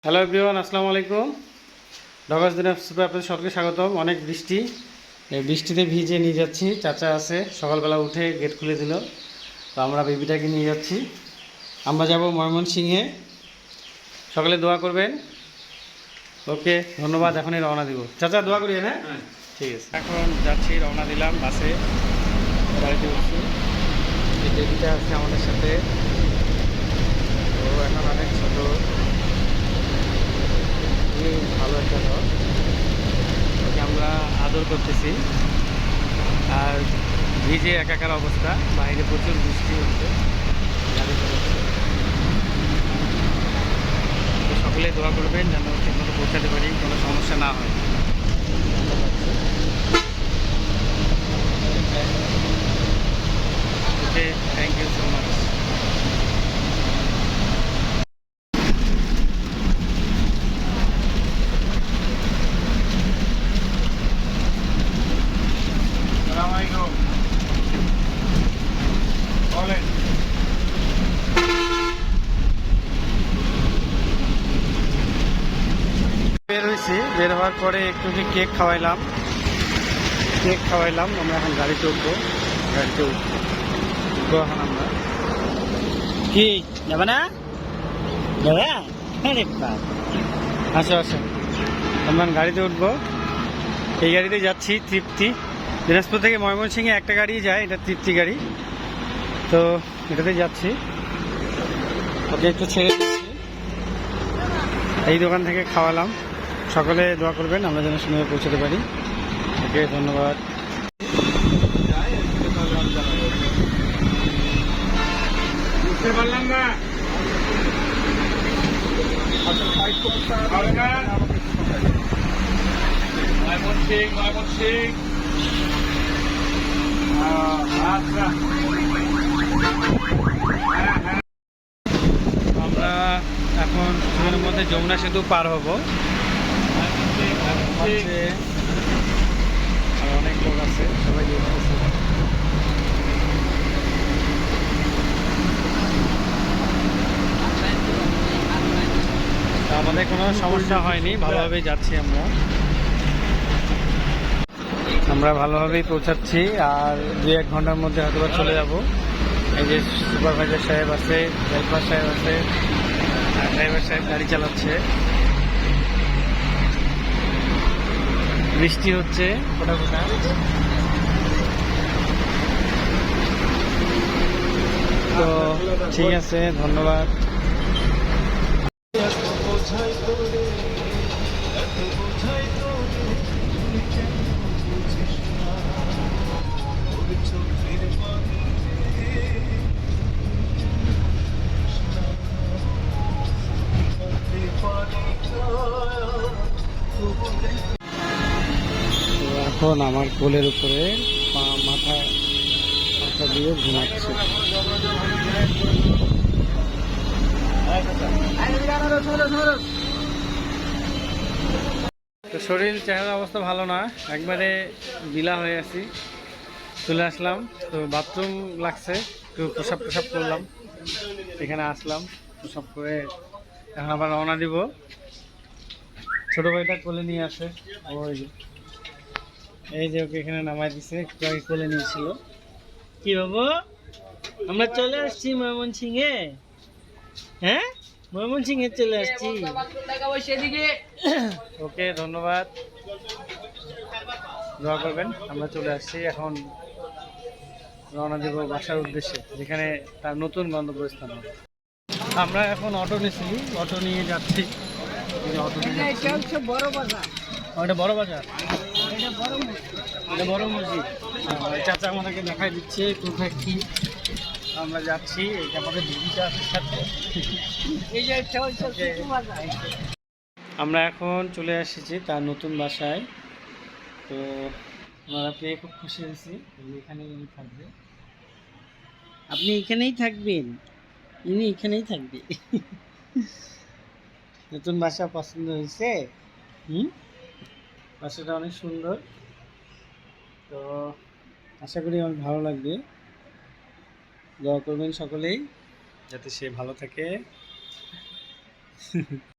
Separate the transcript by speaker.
Speaker 1: Hello everyone, আসসালামু আলাইকুম। ঢাকা দিনাজপুরে আপনাদের সকলকে স্বাগতম। অনেক বৃষ্টি, এই বৃষ্টিতে ভিজে নিয়ে যাচ্ছি। চাচা আছে, সকালবেলা উঠে গেট খুলে দিল, তো আমরা বেবিটাকে নিয়ে যাচ্ছি। আমরা যাব ময়মনসিংহে, সকালে দোয়া করবেন। ওকে, ধন্যবাদ। এখনই রওনা দিব। চাচা দোয়া করি। হ্যাঁ, ঠিক আছে। এখন যাচ্ছি, রওনা দিলাম। বাসে গাড়িতে উঠছি। এই বেবিটা আছে আমাদের সাথে, তো এখন অনেক ছোটো, ভালো একটা ঘর। ওকে আমরা আদর করতেছি। আর ভিজে একাকার অবস্থা, বাইরে প্রচুর বৃষ্টি হচ্ছে, গাড়ি চলেছে। তো সকলে দোয়া করবেন যেন ঠিকমতো পৌঁছাতে পারি, কোনো সমস্যা না হয়। ওকে, থ্যাংক ইউ সো মাচ। বের হয়েছি, বের হওয়ার পরে একটু কেক খাওয়াইলাম। আমরা এখন গাড়িতে উঠবো। এখন আমরা কি যাবে না, যাবে? আসো, আমরা গাড়িতে উঠবো। এই গাড়িতে যাচ্ছি, তৃপ্তি। দিনাজপুর থেকে ময়মনসিংহে একটা গাড়ি যায়, এটা তৃপ্তি গাড়ি, তো এটাতে যাচ্ছি। ওকে একটু ছেড়ে দিচ্ছি। এই দোকান থেকে খাওয়ালাম। সকলে দোয়া করবেন আমরা যেন সময়ে পৌঁছাতে পারি। ওকে, ধন্যবাদ। বুঝতে পারলাম না। আমরা এখন কিছুক্ষণের মধ্যে যমুনা সেতু পার হব। আর অনেক লোক আছে, সবাই দেখতেছে। আমাদের কোনো সমস্যা হয়নি, ভালোভাবেই যাচ্ছি। আমরা ভালোভাবেই পৌঁছাচ্ছি। আর 2-1 ঘন্টার মধ্যে হয়তো চলে যাব। এই যে সুপারভাইজার সাহেব আছে, হেল্পার সাহেব আছে, আর ড্রাইভার সাহেব গাড়ি চালাচ্ছে। বৃষ্টি হচ্ছে ফোটা ফোটা। তো ঠিক আছে, ধন্যবাদ। এখন আমার কোলের উপরে মাথা দিয়ে ঘুমাচ্ছে। তো শরীর চেহারা অবস্থা ভালো না, একবারে বিলা হয়ে আছি। চলে আসলাম, তো বাথরুম লাগছে, একটু প্রসাব করলাম, এখানে আসলাম। প্রসাব করে এখন আবার রওনা দিব। ছোট ভাইটা কোলে নিয়ে আসে, এই যে ওকে এখানে নামাই দিছে, একটু আগে কোলে নিয়েছিল। কি বাবু, আমরা চলে আসছি ময়মনসিংহে। হ্যাঁ, ময়মনসিংহে চলে আসছি। ওকে, ধন্যবাদ। দোয়া করবেন। আমরা চলে আসছি, এখন রওনা দেব বাসার উদ্দেশ্যে, যেখানে তার নতুন গন্তব্যস্থান হবে। আমরা এখন অটো নিয়েছি, অটো নিয়ে যাচ্ছি। বড় বাজার, এটা বড় বাজার, এটা বড় মসজিদ। চাচা আমাদেরকে দেখাই দিচ্ছে কোথায় কি। আমরা যাচ্ছি, আমাদের দিদিটা আছে সাথে। আমরা এখন চলে এসেছি তার নতুন বাসায়। তো আমরা পেয়ে খুব খুশি হয়েছি। এখানেই ইনি থাকবে, আপনি এখানেই থাকবেন, ইনি এখানেই থাকবে। নতুন বাসা পছন্দ হয়েছে? বাসাটা অনেক সুন্দর, তো আশা করি অনেক ভালো লাগবে। দোয়া করবেন সকলেই যাতে সে ভালো থাকে।